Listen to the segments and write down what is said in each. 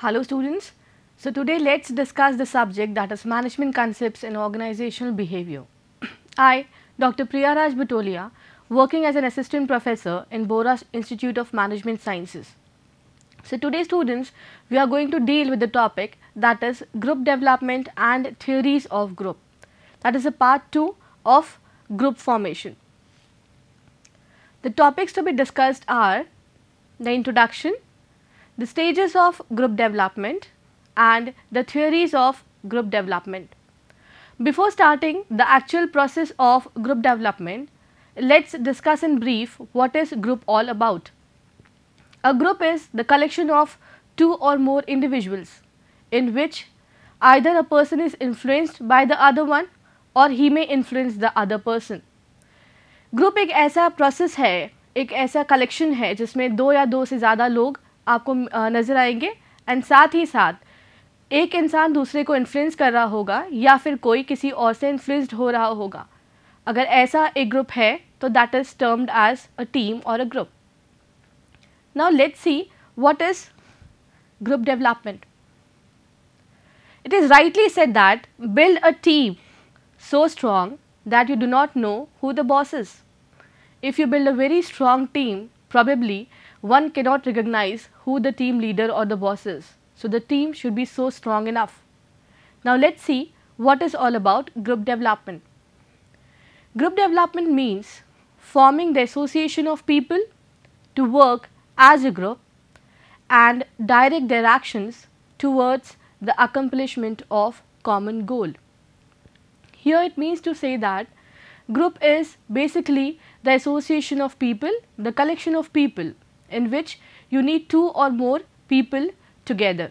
Hello students. So today let's discuss the subject that is management concepts in organizational behavior. I, Dr. Priyaraj Butolia, working as an assistant professor in Boras Institute of Management Sciences. So today students, we are going to deal with the topic that is group development and theories of group. That is a part 2 of group formation. The topics to be discussed are the introduction, the stages of group development and the theories of group development. Before starting the actual process of group development, let's discuss in brief what is group all about. A group is the collection of two or more individuals in which either a person is influenced by the other one or he may influence the other person. Group एक ऐसा process है, एक ऐसा collection है जिसमें दो या दो से ज़्यादा लोग आपको नज़र आएंगे एंड साथ ही साथ एक इंसान दूसरे को इन्फ्लुएंस कर रहा होगा या फिर कोई किसी और से इन्फ्लुएंस्ड हो रहा होगा. अगर ऐसा एक ग्रुप है तो that is termed as a team और a group. Now let's see what is group development. It is rightly said that build a team so strong that you do not know who the boss is. If you build a very strong team, probably one cannot recognize who the team leader or the boss is. So the team should be so strong enough. Now let's see what is all about group development. Group development means forming the association of people to work as a group and direct their actions towards the accomplishment of common goal. Here it means to say that group is basically the association of people, the collection of people in which you need two or more people together.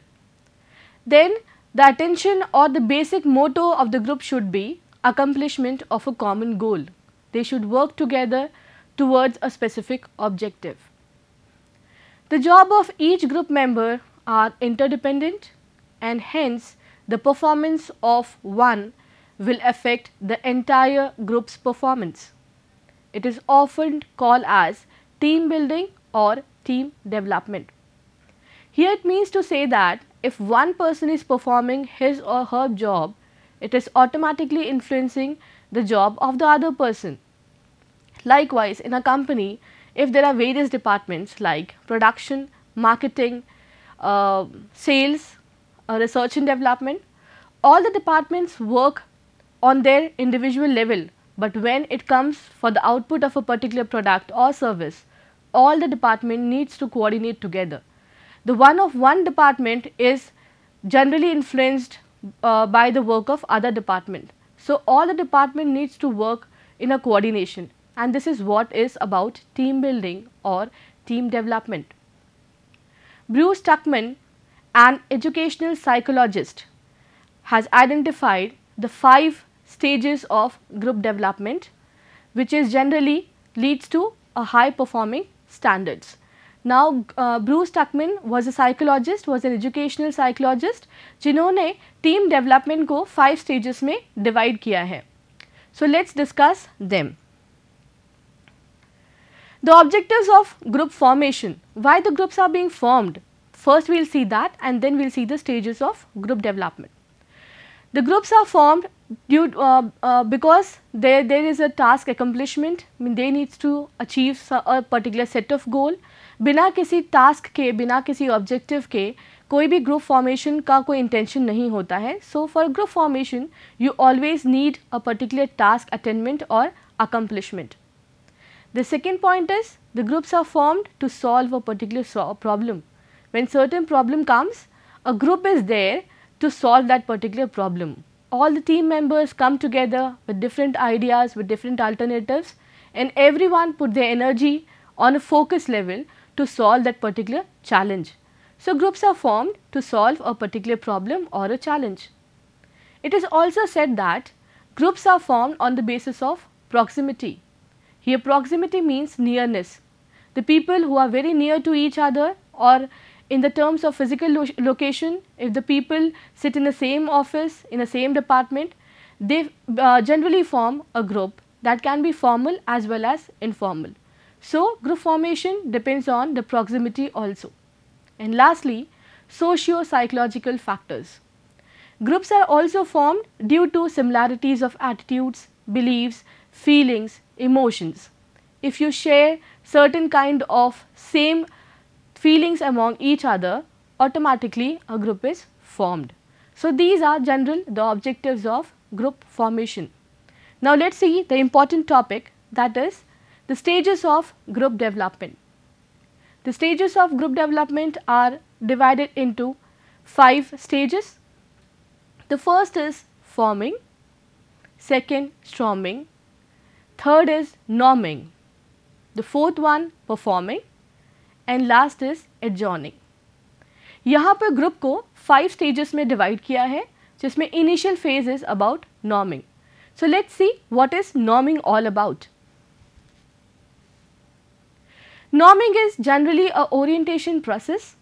Then the attention or the basic motto of the group should be accomplishment of a common goal. They should work together towards a specific objective. The job of each group member are interdependent and hence the performance of one will affect the entire group's performance. It is often called as team building or team development. Here it means to say that if one person is performing his or her job, it is automatically influencing the job of the other person. Likewise, in a company, if there are various departments like production, marketing, sales, research and development, all the departments work on their individual level, but when it comes for the output of a particular product or service, all the department needs to coordinate together. The one department is generally influenced by the work of other department. So all the department needs to work in a coordination, and this is what is about team building or team development. Bruce Tuckman, an educational psychologist, has identified the 5 stages of group development, which is generally leads to a high performing standards. Now Bruce Tuckman was a psychologist, was an educational psychologist, जिन्होंने team development को 5 stages में divide किया है. So let's discuss them. The objectives of group formation, why the groups are being formed. First we will see that and then we will see the stages of group development. The groups are formed because there is a task accomplishment, I mean they needs to achieve a particular set of goal. बिना किसी task के, बिना किसी objective के कोई भी group formation का कोई इंटेंशन नहीं होता है. So for group formation you always need a particular task attainment और accomplishment. The second point is the groups are formed to solve a particular problem. When certain problem comes, a group is there to solve that particular problem. All the team members come together with different ideas, with different alternatives, and everyone put their energy on a focus level to solve that particular challenge. So groups are formed to solve a particular problem or a challenge. It is also said that groups are formed on the basis of proximity. Here proximity means nearness. The people who are very near to each other, or in the terms of physical location, if the people sit in the same office, in the same department, they generally form a group that can be formal as well as informal. So group formation depends on the proximity also. And lastly, socio-psychological factors. Groups are also formed due to similarities of attitudes, beliefs, feelings, emotions. If you share certain kind of same feelings among each other, automatically a group is formed. So, these are the objectives of group formation. Now, let us see the important topic, that is the stages of group development. The stages of group development are divided into 5 stages. The first is forming, second storming, third is norming, the fourth one performing and last is adjourning. यहाँ पर group को 5 stages में divide किया है, जिसमें initial phase is about norming. So let's see what is norming all about. Norming is generally a orientation process.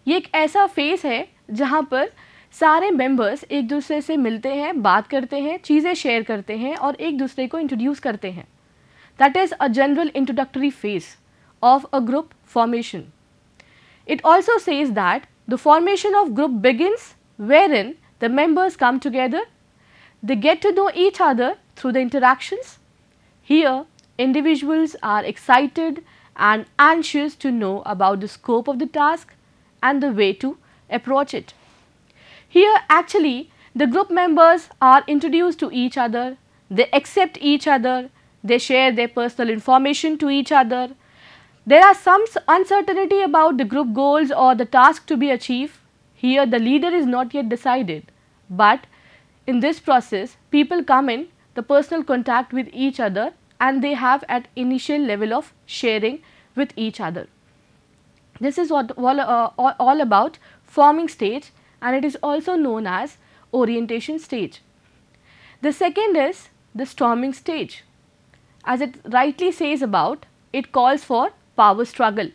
ये एक ऐसा फेज है जहाँ पर सारे मेंबर्स एक दूसरे से मिलते हैं, बात करते हैं, चीज़ें शेयर करते हैं और एक दूसरे को इंट्रोड्यूस करते हैं. That is a general introductory phase of a group formation. It also says that the formation of group begins wherein the members come together, they get to know each other through the interactions. Here individuals are excited and anxious to know about the scope of the task and the way to approach it. Here actually the group members are introduced to each other, they accept each other, they share their personal information to each other. There are some uncertainty about the group goals or the task to be achieved. Here the leader is not yet decided, but in this process people come in the personal contact with each other and they have at initial level of sharing with each other. This is what all about forming stage, and it is also known as orientation stage. The second is the storming stage. As it rightly says about, it calls for power struggle.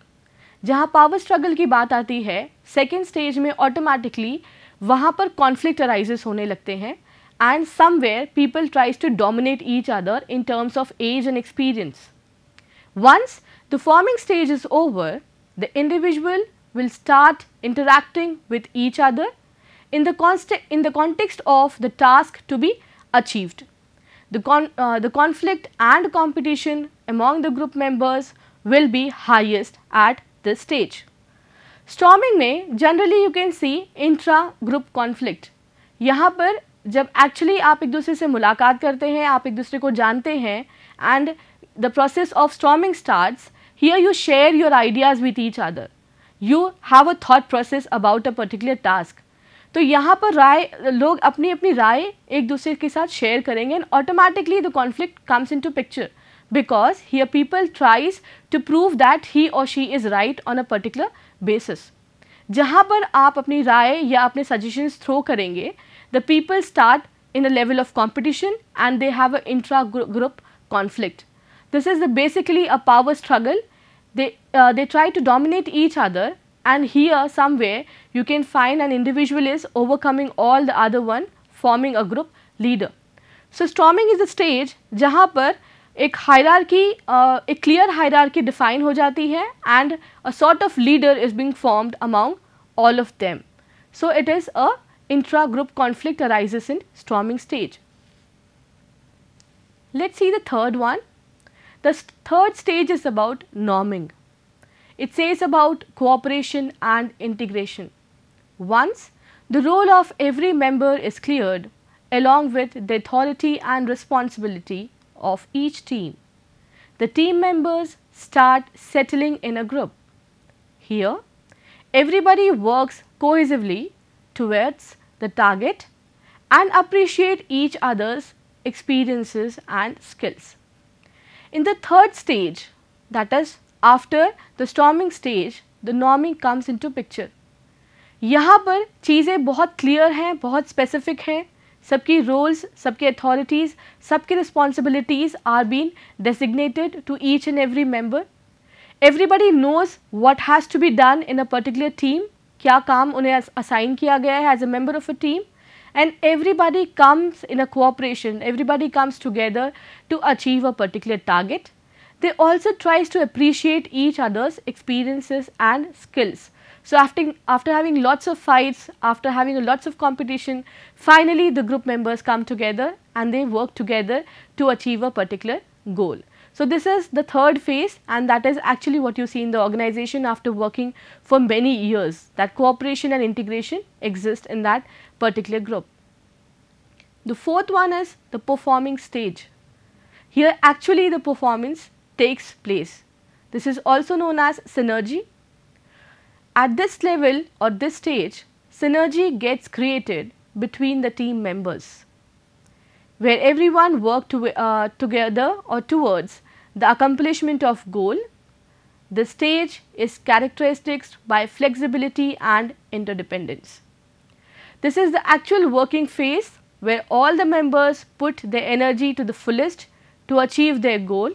जहाँ power struggle की बात आती है, second stage में automatically वहाँ पर conflict arises होने लगते हैं and somewhere people tries to dominate each other in terms of age and experience. Once the forming stage is over, the individual will start interacting with each other in the context of the task to be achieved. The conflict and competition among the group members will be highest at this stage. Storming में generally you can see intra group conflict. यहाँ पर जब actually आप एक दूसरे से मुलाकात करते हैं, आप एक दूसरे को जानते हैं and the process of storming starts, here you share your ideas with each other. You have a thought process about a particular task. तो यहाँ पर लोग अपनी अपनी राय एक दूसरे के साथ शेयर करेंगे and automatically the conflict comes into picture, because here people tries to prove that he or she is right on a particular basis. जहाँ पर आप अपनी राय या अपने suggestions throw करेंगे, the people start in a level of competition and they have an intra-group conflict. This is basically a power struggle. They try to dominate each other, and here somewhere you can find an individual is overcoming all the other one, forming a group leader. So storming is the stage जहाँ पर एक hierarchy, एक clear hierarchy define हो जाती है and a sort of leader is being formed among all of them. So it is a intra-group conflict arises in storming stage. Let's see the third one. The third stage is about norming. It says about cooperation and integration. Once the role of every member is cleared, along with the authority and responsibility of each team, the team members start settling in a group. Here, everybody works cohesively towards the target and appreciate each other's experiences and skills. In the third stage, that is after the storming stage, the norming comes into picture. यहाँ पर चीज़ें बहुत clear हैं, बहुत specific हैं, सबकी roles, सबकी authorities, सबकी responsibilities are been designated to each and every member. Everybody knows what has to be done in a particular team, क्या काम उन्हें assign किया गया है as a member of a team, and everybody comes in a cooperation, everybody comes together to achieve a particular target. They also tries to appreciate each other's experiences and skills. So after having lots of fights, after having lots of competition, finally the group members come together and they work together to achieve a particular goal. So this is the third phase, and that is actually what you see in the organization after working for many years, that cooperation and integration exist in that particular group. The fourth one is the performing stage. Here actually the performance takes place. This is also known as synergy. At this level or this stage, synergy gets created between the team members, where everyone work together or towards the accomplishment of goal. The stage is characterized by flexibility and interdependence. This is the actual working phase where all the members put their energy to the fullest to achieve their goal.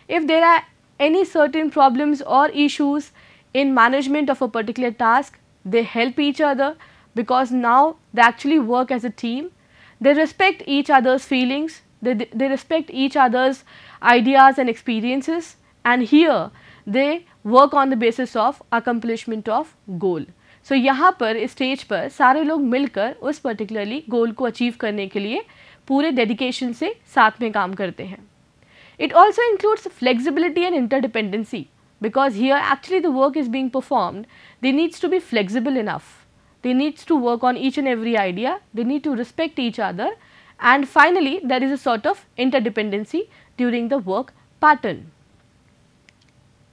If there are any certain problems or issues in management of a particular task, they help each other, because now they actually work as a team. They respect each other's feelings, they respect each other's ideas and experiences, and here they work on the basis of accomplishment of goal. So यहाँ पर इस stage पर सारे लोग मिलकर उस particularly गोल को achieve करने के लिए पूरे डेडिकेशन से साथ में काम करते हैं. It also includes flexibility and interdependency, because here actually the work is being performed, they needs to be flexible enough, they needs to work on each and every idea, they need to respect each other, and finally there is a sort of interdependency during the work pattern.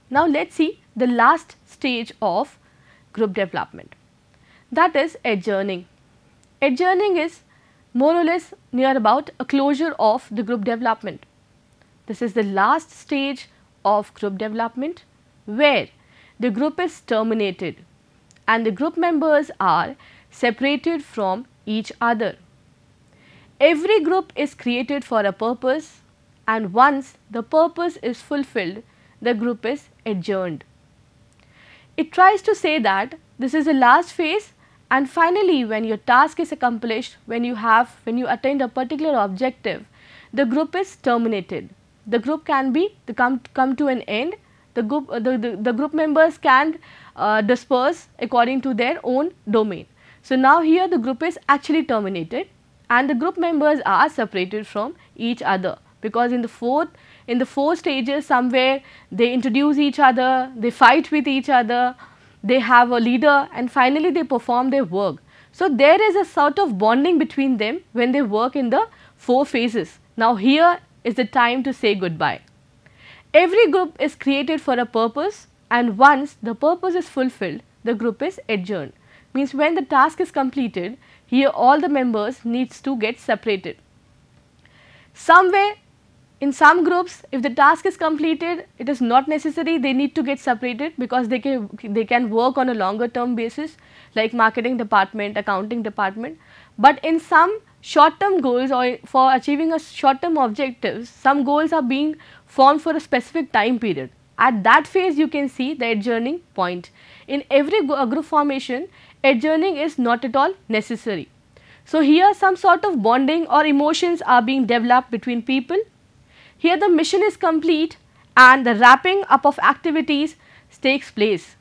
Now let us see the last stage of group development, that is adjourning. Adjourning is more or less near about a closure of the group development. This is the last stage of group development where the group is terminated and the group members are separated from each other. Every group is created for a purpose, and once the purpose is fulfilled, the group is adjourned. It tries to say that this is the last phase, and finally when your task is accomplished, when you attain a particular objective, the group is terminated. The group can be come to an end. The group members can disperse according to their own domain. So now here the group is actually terminated and the group members are separated from each other, because in the four stages somewhere they introduce each other, they fight with each other, they have a leader, and finally they perform their work. So there is a sort of bonding between them when they work in the 4 phases. Now here is the time to say goodbye. Every group is created for a purpose, and once the purpose is fulfilled, the group is adjourned. Means when the task is completed, here all the members needs to get separated. Somewhere in some groups, if the task is completed, it is not necessary they need to get separated, because they can work on a longer term basis, like marketing department, accounting department. But in some short term goals or for achieving a short term objectives, some goals are being formed for a specific time period. At that phase you can see the adjourning point. In every group formation, adjourning is not at all necessary. So here some sort of bonding or emotions are being developed between people. Here the mission is complete and the wrapping up of activities takes place.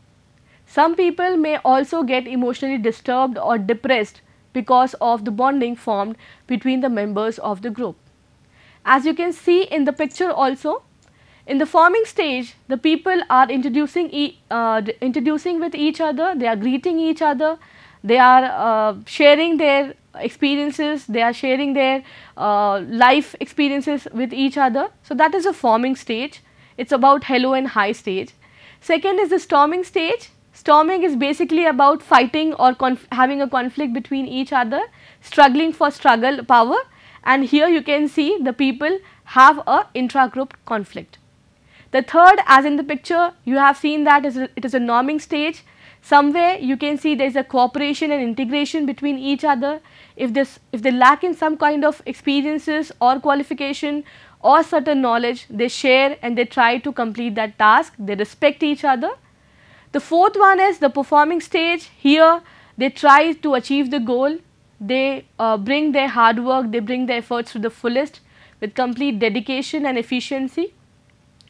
Some people may also get emotionally disturbed or depressed because of the bonding formed between the members of the group. As you can see in the picture also, in the forming stage, the people are introducing with each other, they are greeting each other, they are sharing their experiences, they are sharing their life experiences with each other. So that is a forming stage. It's about hello and hi stage. Second is the storming stage. Storming is basically about fighting or having a conflict between each other, struggling for power, and here you can see the people have a intra-group conflict. The third, as in the picture, you have seen that it is a norming stage. Somewhere you can see there is a cooperation and integration between each other. If they lack in some kind of experiences or qualification or certain knowledge, they share and they try to complete that task. They respect each other. The fourth one is the performing stage. Here they try to achieve the goal. They bring their hard work, they bring their efforts to the fullest with complete dedication and efficiency.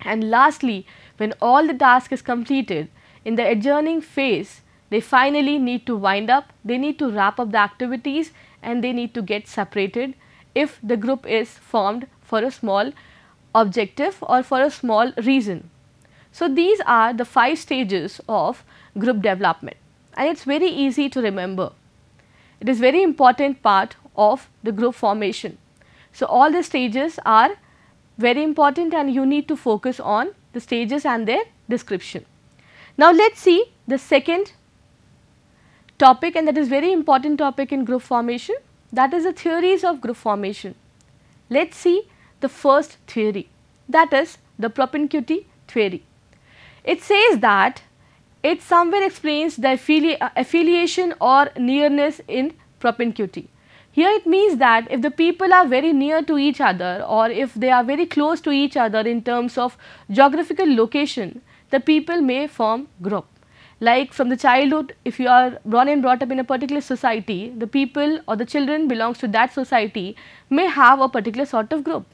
And lastly, when all the task is completed, in the adjourning phase, they finally need to wind up, they need to wrap up the activities and they need to get separated if the group is formed for a small objective or for a small reason. So, these are the 5 stages of group development and it is very easy to remember. It is very important part of the group formation. So, all the stages are very important and you need to focus on the stages and their description. Now, let us see the second topic and that is very important topic in group formation, that is the theories of group formation. Let us see the first theory, that is the propinquity theory. It says that it somewhere explains the affiliation or nearness in propinquity. Here it means that if the people are very near to each other or if they are very close to each other in terms of geographical location, the people may form group. Like from the childhood, if you are born and brought up in a particular society, the people or the children belongs to that society may have a particular sort of group.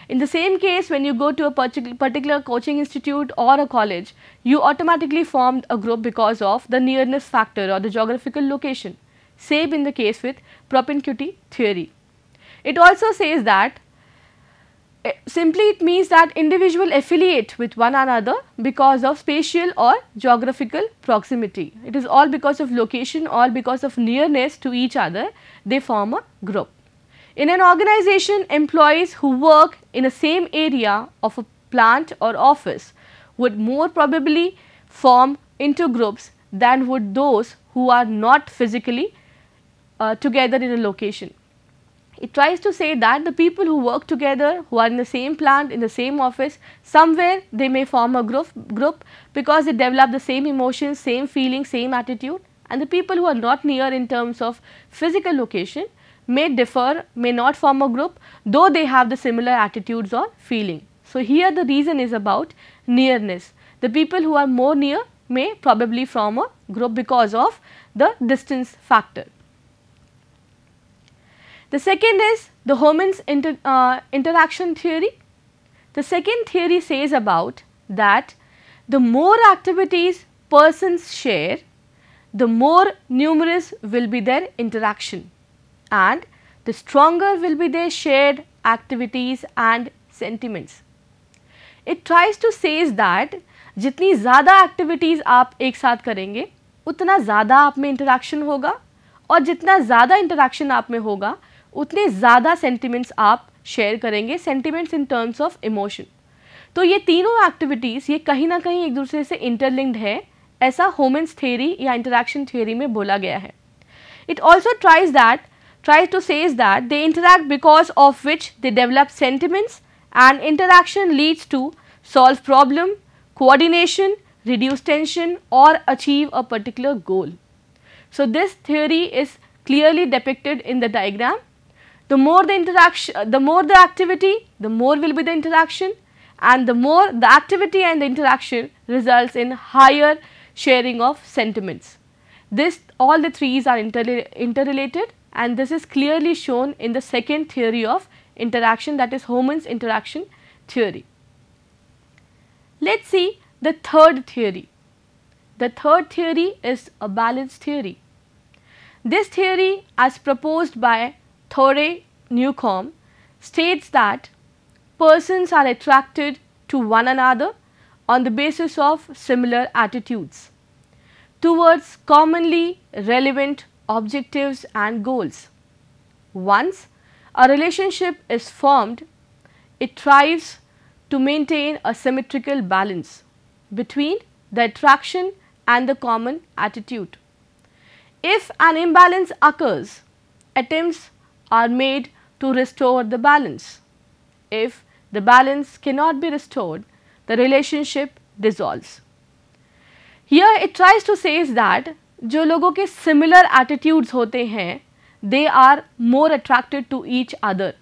In the same case, when you go to a particular coaching institute or a college, you automatically form a group because of the nearness factor or the geographical location. Same in the case with propinquity theory. It also says that simply it means that individual affiliate with one another because of spatial or geographical proximity. It is all because of location, all because of nearness to each other, they form a group. In an organization, employees who work in the same area of a plant or office would more probably form into groups than would those who are not physically together in a location. It tries to say that the people who work together, who are in the same plant, in the same office, somewhere they may form a group because they develop the same emotions, same feelings, same attitude, and the people who are not near in terms of physical location may differ, may not form a group, though they have the similar attitudes or feeling. So, here the reason is about nearness. The people who are more near may probably form a group because of the distance factor. The second is the Homans interaction theory. The second theory says about that the more activities persons share, the more numerous will be their interaction and the stronger will be their shared activities and sentiments. It tries to says that जितनी ज़्यादा activities आप एक साथ करेंगे उतना ज़्यादा आप में interaction होगा और जितना ज़्यादा interaction आप में होगा उतने ज़्यादा सेंटिमेंट्स आप शेयर करेंगे, sentiments in terms of emotion. तो ये तीनों एक्टिविटीज़ ये कहीं ना कहीं एक दूसरे से इंटरलिंक्ड है, ऐसा होमन्स थ्योरी या इंटरैक्शन थ्योरी में बोला गया है. It also tries to says that they interact because of which they develop sentiments and interaction leads to solve problem, coordination, reduce tension or achieve a particular goal. So, this theory is clearly depicted in the diagram. The more the interaction, the more the activity, the more will be the interaction and the more the activity and the interaction results in higher sharing of sentiments. All the threes are interrelated and this is clearly shown in the second theory of interaction, that is Homans interaction theory. Let us see the third theory. The third theory is a balance theory. This theory, as proposed by Thore Newcomb, states that persons are attracted to one another on the basis of similar attitudes towards commonly relevant objectives and goals. Once a relationship is formed, it tries to maintain a symmetrical balance between the attraction and the common attitude. If an imbalance occurs, attempts are made to restore the balance. If the balance cannot be restored, the relationship dissolves. Here it tries to say that जो लोगों के similar attitudes होते हैं, they are more attracted to each other.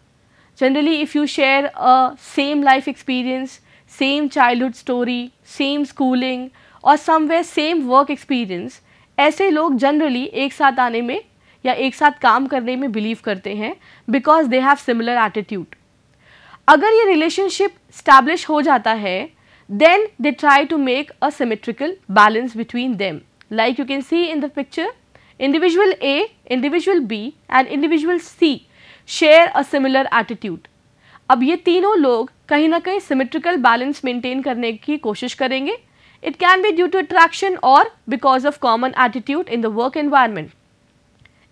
Generally, if you share a same life experience, same childhood story, same schooling or somewhere same work experience, ऐसे लोग generally एक साथ आने में या एक साथ काम करने में बिलीव करते हैं because they have similar attitude. अगर ये रिलेशनशिप स्टैब्लिश हो जाता है then they try to make a symmetrical balance between them. like you can see in the picture, individual A, individual B and individual C share a similar attitude. अब ये तीनों लोग कहीं ना कहीं सिमेट्रिकल बैलेंस मेंटेन करने की कोशिश करेंगे. It can be due to attraction or because of common attitude in the work environment.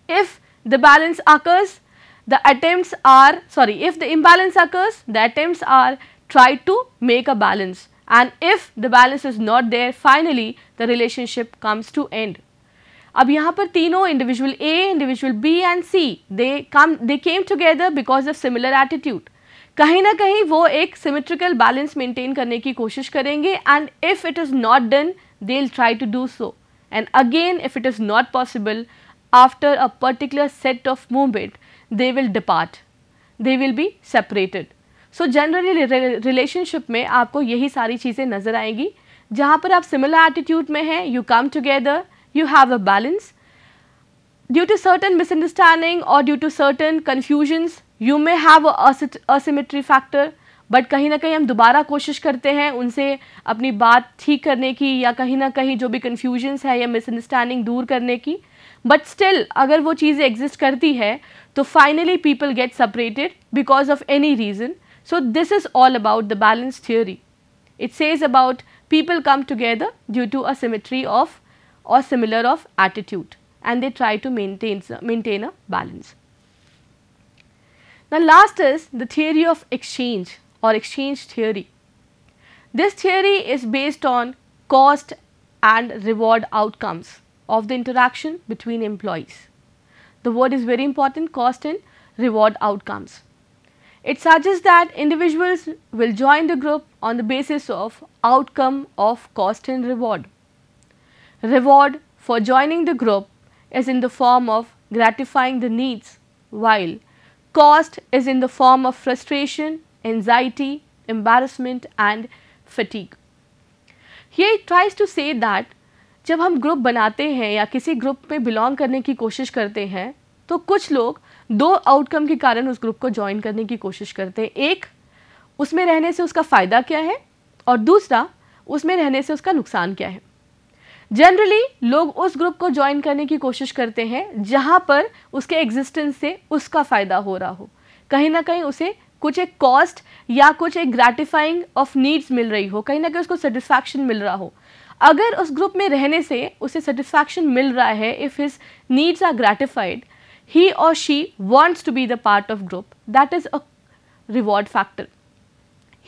If the balance occurs, if the imbalance occurs, the attempts are tried to make a balance, and if the balance is not there, finally the relationship comes to end. अब यहाँ पर तीनों individual A, individual B and C, they came together because of similar attitude. कहीं ना कहीं वो एक symmetrical balance maintain करने की कोशिश करेंगे, and if it is not done, they'll try to do so. And again, if it is not possible, after a particular set of movement, they will depart. They will be separated. So generally relationship में आपको यही सारी चीज़ें नज़र आएंगी. जहाँ पर आप similar attitude में हैं, you come together, you have a balance. Due to certain misunderstanding or due to certain confusions, you may have a asymmetry factor. But कहीं ना कहीं हम दोबारा कोशिश करते हैं उनसे अपनी बात ठीक करने की, या कहीं ना कहीं जो भी कन्फ्यूजन्स है या मिसअंडरस्टैंडिंग दूर करने की. बट स्टिल अगर वो चीज़ें एग्जिस्ट करती है तो finally people get separated because of any reason. So this is all about the balance theory. It says about people come together due to a symmetry of or similar of attitude, and they try to maintain a balance. Now last is the theory of exchange or exchange theory. This theory is based on cost and reward outcomes of the interaction between employees. The word is very important, cost and reward outcomes. It suggests that individuals will join the group on the basis of outcome of cost and reward. Reward for joining the group is in the form of gratifying the needs, while cost is in the form of frustration, anxiety, embarrassment and fatigue. Here it tries to say that जब हम group बनाते हैं या किसी group में belong करने की कोशिश करते हैं तो कुछ लोग दो आउटकम के कारण उस ग्रुप को ज्वाइन करने की कोशिश करते हैं. एक, उसमें रहने से उसका फ़ायदा क्या है, और दूसरा, उसमें रहने से उसका नुकसान क्या है. जनरली लोग उस ग्रुप को ज्वाइन करने की कोशिश करते हैं जहाँ पर उसके एग्जिस्टेंस से उसका फ़ायदा हो रहा हो, कहीं ना कहीं उसे कुछ एक कॉस्ट या कुछ एक ग्रेटिफाइंग ऑफ नीड्स मिल रही हो, कहीं ना कहीं उसको सेटिस्फैक्शन मिल रहा हो. अगर उस ग्रुप में रहने से उसे सेटिस्फैक्शन मिल रहा है, if his needs are gratified, he or she wants to be the part of group. That is a reward factor.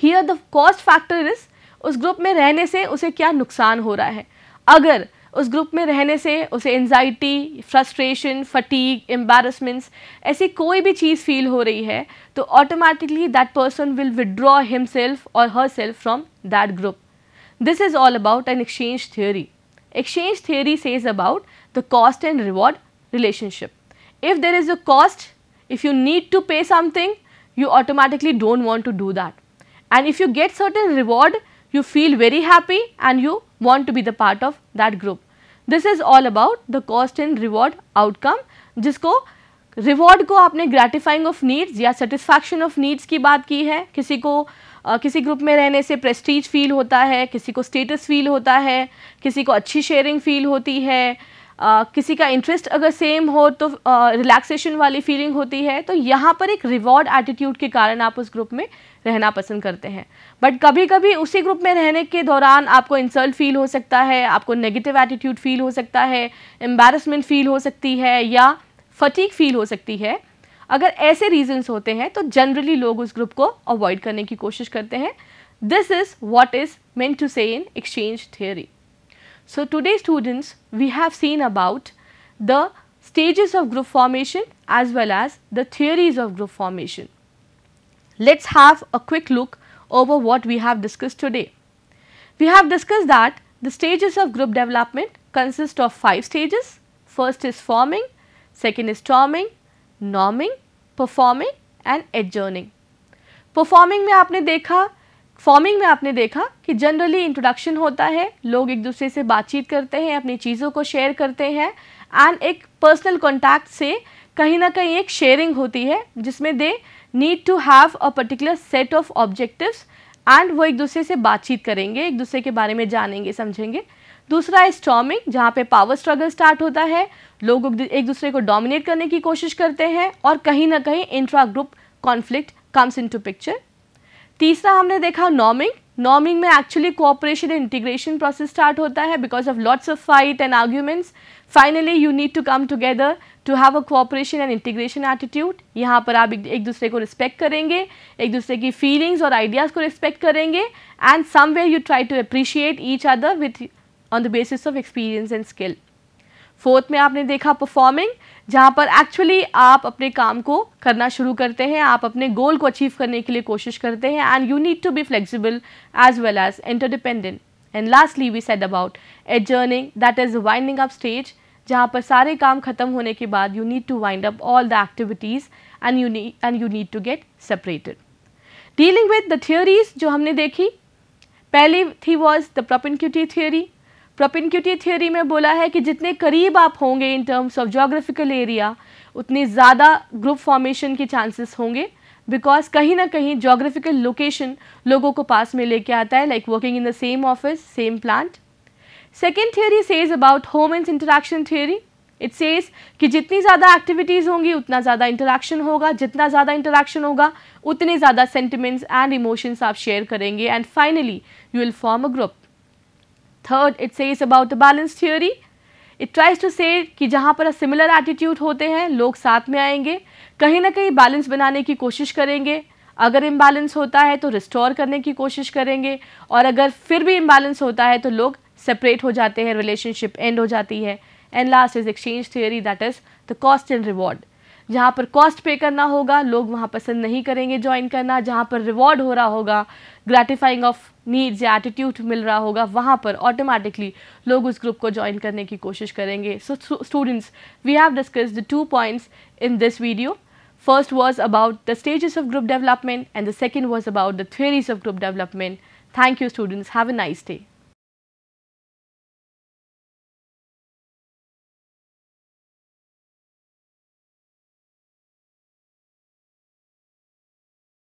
Here the cost factor is उस ग्रुप में रहने से उसे क्या नुकसान हो रहा है. अगर उस ग्रुप में रहने से उसे एंजाइटी, फ्रस्ट्रेशन, फटीग, एम्बैरसमेंट्स ऐसी कोई भी चीज़ फील हो रही है तो automatically that person will withdraw himself और herself from that group. This is all about an exchange theory. Exchange theory says about the cost and reward relationship. If there is a cost, if you need to pay something, you automatically don't want to do that. And if you get certain reward, you feel very happy and you want to be the part of that group. This is all about the cost and reward outcome, जिसको reward को आपने gratifying of needs या satisfaction of needs की बात की है. किसी को किसी ग्रुप में रहने से प्रेस्टीज फील होता है, किसी को स्टेटस फील होता है, किसी को अच्छी शेयरिंग फील होती है, किसी का इंटरेस्ट अगर सेम हो तो रिलैक्सेशन वाली फीलिंग होती है. तो यहाँ पर एक रिवॉर्ड एटीट्यूड के कारण आप उस ग्रुप में रहना पसंद करते हैं. बट कभी कभी उसी ग्रुप में रहने के दौरान आपको इंसल्ट फील हो सकता है, आपको नेगेटिव एटीट्यूड फील हो सकता है, एम्बैरसमेंट फील हो सकती है या फटीग फील हो सकती है. अगर ऐसे रीजंस होते हैं तो जनरली लोग उस ग्रुप को अवॉइड करने की कोशिश करते हैं. This is what is meant to say in exchange theory. So today students, we have seen about the stages of group formation as well as the theories of group formation. Let's have a quick look over what we have discussed today. We have discussed that the stages of group development consist of 5 stages. First is forming, second is storming, norming, performing and adjourning. Performing में आपने देखा, forming में आपने देखा कि generally introduction होता है, लोग एक दूसरे से बातचीत करते हैं, अपनी चीज़ों को शेयर करते हैं एंड एक पर्सनल कॉन्टैक्ट से कहीं ना कहीं एक शेयरिंग होती है जिसमें they need to have a particular set of objectives and वो एक दूसरे से बातचीत करेंगे, एक दूसरे के बारे में जानेंगे, समझेंगे. दूसरा है स्टॉर्मिंग, जहाँ पे पावर स्ट्रगल स्टार्ट होता है, लोग एक दूसरे को डोमिनेट करने की कोशिश करते हैं और कहीं ना कहीं intra group conflict comes into picture. तीसरा हमने देखा नॉर्मिंग। नॉर्मिंग में actually cooperation and integration process start होता है because of lots of fight and arguments. Finally you need to come together to have a cooperation and integration attitude. यहाँ पर आप एक दूसरे को रिस्पेक्ट करेंगे, एक दूसरे की फीलिंग्स और आइडियाज़ को रिस्पेक्ट करेंगे and somewhere you try to appreciate each other with on the basis of experience and skill. Fourth में आपने देखा परफॉर्मिंग, जहाँ पर एक्चुअली आप अपने काम को करना शुरू करते हैं, आप अपने गोल को अचीव करने के लिए कोशिश करते हैं and you need to be flexible as well as interdependent. And lastly we said about adjourning, that is winding up stage, जहाँ पर सारे काम खत्म होने के बाद you need to wind up all the activities and you need to get separated. Dealing with the theories जो हमने देखी, पहली थी was the propinquity theory. Propinquity theory में बोला है कि जितने करीब आप होंगे इन टर्म्स ऑफ जोग्राफिकल एरिया उतनी ज़्यादा ग्रुप फॉर्मेशन के चांसेस होंगे, बिकॉज कहीं ना कहीं जोग्राफिकल लोकेशन लोगों को पास में लेके आता है, like working in the same office, same plant. Second theory says about human interaction theory. It says कि जितनी ज़्यादा एक्टिविटीज़ होंगी उतना ज़्यादा इंटरैक्शन होगा, जितना ज़्यादा इंटरैक्शन होगा उतने ज़्यादा सेंटिमेंट्स एंड इमोशंस आप शेयर करेंगे and finally you will form a group. Third, it says about the balance theory. It tries to say कि जहाँ पर सिमिलर एटीट्यूड होते हैं लोग साथ में आएंगे, कहीं ना कहीं बैलेंस बनाने की कोशिश करेंगे, अगर इम्बैलेंस होता है तो रिस्टोर करने की कोशिश करेंगे और अगर फिर भी इम्बैलेंस होता है तो लोग सेपरेट हो जाते हैं, रिलेशनशिप एंड हो जाती है। And last is exchange theory, that is the cost and reward. जहाँ पर कॉस्ट पे करना होगा लोग वहाँ पसंद नहीं करेंगे ज्वाइन करना, जहाँ पर रिवॉर्ड हो रहा होगा, ग्रेटिफाइंग ऑफ नीड्स या एटीट्यूड मिल रहा होगा, वहाँ पर ऑटोमेटिकली लोग उस ग्रुप को ज्वाइन करने की कोशिश करेंगे। So students, we have discussed the 2 points in this video. First was about the stages of group development and the second was about the theories of group development. Thank you students. Have a nice day.